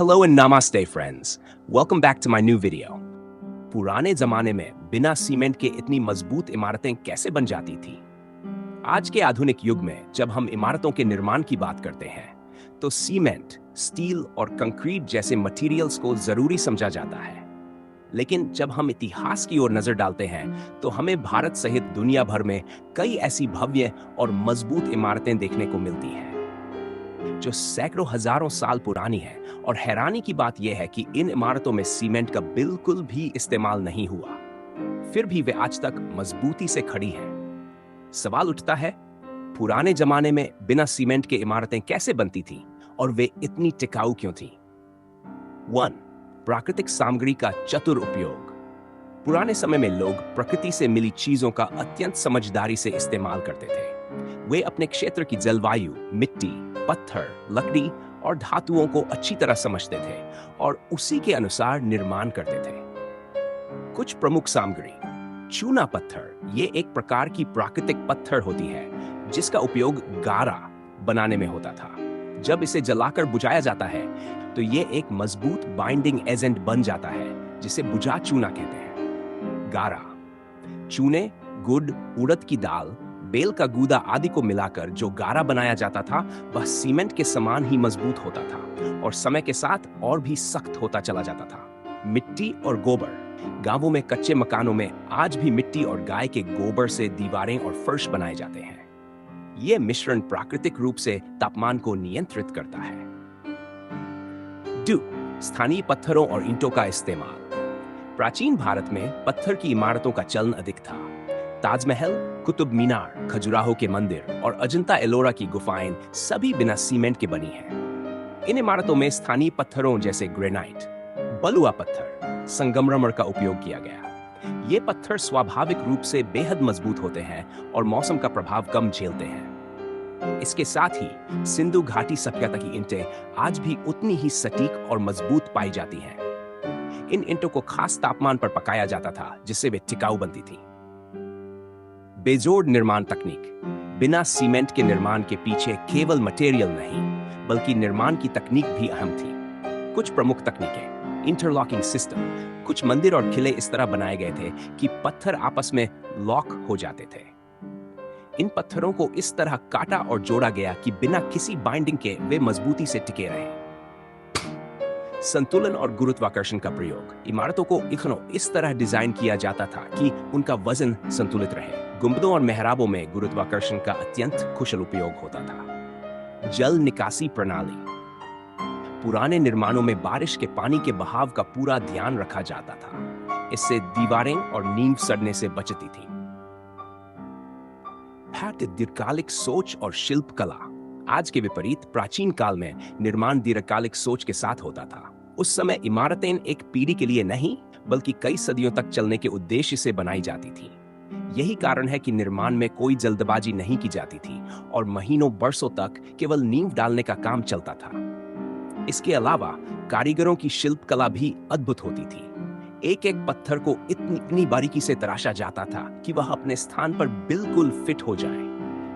Hello and namaste friends. Welcome back to my new video. पुराने जमाने में बिना सीमेंट के इतनी मजबूत इमारतें कैसे बन जाती थी? आज के आधुनिक युग में जब हम इमारतों के निर्माण की बात करते हैं, तो सीमेंट, स्टील और कंक्रीट जैसे मटेरियल्स को जरूरी समझा जाता है। लेकिन जब हम इतिहास की ओर नजर डालते हैं, तो हमें भारत सहित दुनिया भर में कई ऐसी भव्य और मजबूत इमारतें देखने को मिलती हैं, जो सैकड़ों हजारों साल पुरानी है। और हैरानी की बात यह है कि इन इमारतों में सीमेंट का बिल्कुल भी इस्तेमाल नहीं हुआ, फिर भी वे आज तक मजबूती से खड़ी हैं। सवाल उठता है, पुराने जमाने में बिना सीमेंट के इमारतें कैसे बनती थीं और वे इतनी टिकाऊ क्यों थीं? 1. प्राकृतिक सामग्री का चतुर उपयोग। पुराने समय में लोग प्रकृति से मिली चीजों का अत्यंत समझदारी से इस्तेमाल करते थे। वे अपने क्षेत्र की जलवायु, मिट्टी, पत्थर, लकड़ी और धातुओं को अच्छी तरह समझते थे और उसी के अनुसार निर्माण करते थे। कुछ प्रमुख सामग्री। चूना पत्थर, ये एक प्रकार की प्राकृतिक पत्थर होती है जिसका उपयोग गारा बनाने में होता था। जब इसे जलाकर बुझाया जाता है तो ये एक मजबूत बाइंडिंग एजेंट बन जाता है जिसे बुझा चूना कहते हैं। गारा, चूने, गुड़, उड़द की दाल, बेल का गूदा आदि को मिलाकर जो गारा बनाया जाता था वह सीमेंट के समान ही मजबूत होता था और समय के साथ और भी सख्त होता चला जाता था। मिट्टी और गोबर। गांवों में कच्चे मकानों में आज भी मिट्टी और गाय के गोबर से दीवारें और फर्श बनाए जाते हैं। यह मिश्रण प्राकृतिक रूप से तापमान को नियंत्रित करता है। 2. स्थानीय पत्थरों और ईंटों का इस्तेमाल। प्राचीन भारत में पत्थर की इमारतों का चलन अधिक था। ताजमहल, कुतुब मीनार, खजुराहो के मंदिर और अजंता एलोरा की गुफाएं सभी बिना सीमेंट के बनी हैं। इन इमारतों में स्थानीय पत्थरों जैसे ग्रेनाइट, बलुआ पत्थर, संगमरमर का उपयोग किया गया। ये पत्थर स्वाभाविक रूप से बेहद मजबूत होते हैं और मौसम का प्रभाव कम झेलते हैं। इसके साथ ही सिंधु घाटी सभ्यता की ईंटें आज भी उतनी ही सटीक और मजबूत पाई जाती हैं। इन ईंटों को खास तापमान पर पकाया जाता था जिससे वे टिकाऊ बनती थी। बेजोड़ निर्माण तकनीक। बिना सीमेंट के निर्माण के पीछे केवल मटेरियल नहीं बल्कि निर्माण की तकनीक भी अहम थी। कुछ प्रमुख तकनीकें। Interlocking system. कुछ मंदिर और किले इस तरह बनाए गए थे कि पत्थर आपस में लॉक हो जाते थे। इन पत्थरों को इस तरह काटा और जोड़ा गया कि बिना किसी बाइंडिंग के वे मजबूती से टिके रहे। संतुलन और गुरुत्वाकर्षण का प्रयोग। इमारतों को इस तरह डिजाइन किया जाता था कि उनका वजन संतुलित रहे। गुंबदों और मेहराबों में गुरुत्वाकर्षण का अत्यंत कुशल उपयोग होता था। जल निकासी प्रणाली। पुराने निर्माणों में बारिश के पानी के बहाव का पूरा ध्यान रखा जाता था। इससे दीवारें और नींव सड़ने से बचती थी। दीर्घकालिक सोच और शिल्प कला। आज के विपरीत प्राचीन काल में निर्माण दीर्घकालिक सोच के साथ होता था। उस समय इमारतें एक पीढ़ी के लिए नहीं बल्कि कई सदियों तक चलने के उद्देश्य से बनाई जाती थी। यही कारण है कि निर्माण में कोई जल्दबाजी नहीं की जाती थी और महीनों बरसों तक केवल नींव डालने का काम चलता था। इसके अलावा कारीगरों की शिल्प कला भी अद्भुत होती थी। एक एक पत्थर को इतनी बारीकी से तराशा जाता था कि वह अपने स्थान पर बिल्कुल फिट हो जाए।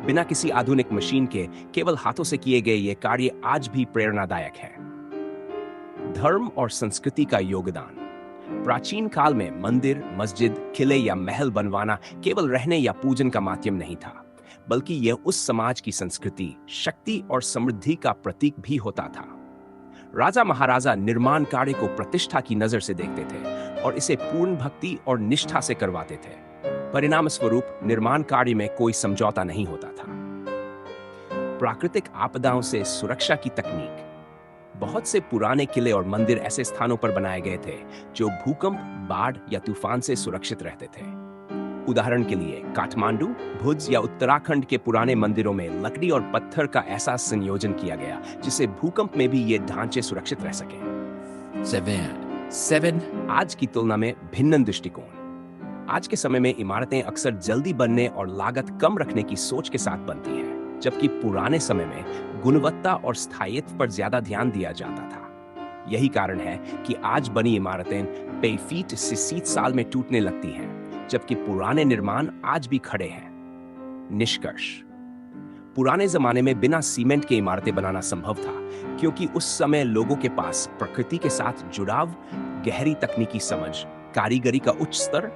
बिना किसी आधुनिक मशीन के केवल हाथों से किए गए ये कार्य आज भी प्रेरणादायक है। धर्म और संस्कृति का योगदान। प्राचीन काल में मंदिर, मस्जिद, किले या महल बनवाना केवल रहने या पूजन का माध्यम नहीं था, बल्कि यह उस समाज की संस्कृति, शक्ति और समृद्धि का प्रतीक भी होता था। राजा महाराजा निर्माण कार्य को प्रतिष्ठा की नजर से देखते थे और इसे पूर्ण भक्ति और निष्ठा से करवाते थे। परिणाम स्वरूप निर्माण कार्य में कोई समझौता नहीं होता था। प्राकृतिक आपदाओं से सुरक्षा की तकनीक। बहुत से पुराने किले और मंदिर ऐसे स्थानों पर बनाए गए थे जो भूकंप, बाढ़ या तूफान से सुरक्षित रहते थे। उदाहरण के लिए काठमांडू, भुज या उत्तराखंड के पुराने मंदिरों में लकड़ी और पत्थर का ऐसा संयोजन किया गया जिससे भूकंप में भी ये ढांचे सुरक्षित रह सके। 7. आज की तुलना में भिन्न दृष्टिकोण। आज के समय में इमारतें अक्सर जल्दी बनने और लागत कम रखने की सोच के साथ बनती हैं, जबकि पुराने समय में गुणवत्ता और स्थायित्व पर ज्यादा ध्यान दिया जाता था। यही कारण है कि आज बनी इमारतें कई फीट से 30 साल में टूटने लगती हैं, जबकि पुराने निर्माण आज भी खड़े हैं। निष्कर्ष। पुराने जमाने में बिना सीमेंट के इमारतें बनाना संभव था, क्योंकि उस समय लोगों के पास प्रकृति के साथ जुड़ाव, गहरी तकनीकी समझ, कारीगरी का उच्च स्तर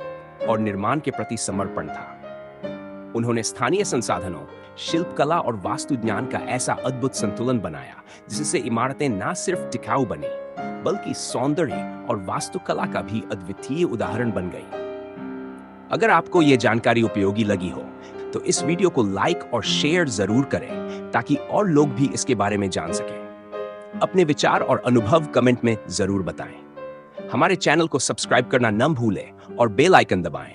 और निर्माण के प्रति समर्पण था। उन्होंने स्थानीय संसाधनों, शिल्पकला और वास्तु ज्ञान का ऐसा अद्भुत संतुलन बनाया जिससे इमारतें न सिर्फ टिकाऊ बनी, बल्कि सौंदर्य और वास्तुकला का भी अद्वितीय उदाहरण बन गई। अगर आपको ये जानकारी उपयोगी लगी हो तो इस वीडियो को लाइक और शेयर जरूर करें ताकि और लोग भी इसके बारे में जान सकें। अपने विचार और अनुभव कमेंट में जरूर बताएं। हमारे चैनल को सब्सक्राइब करना न भूलें और बेल आइकन दबाएं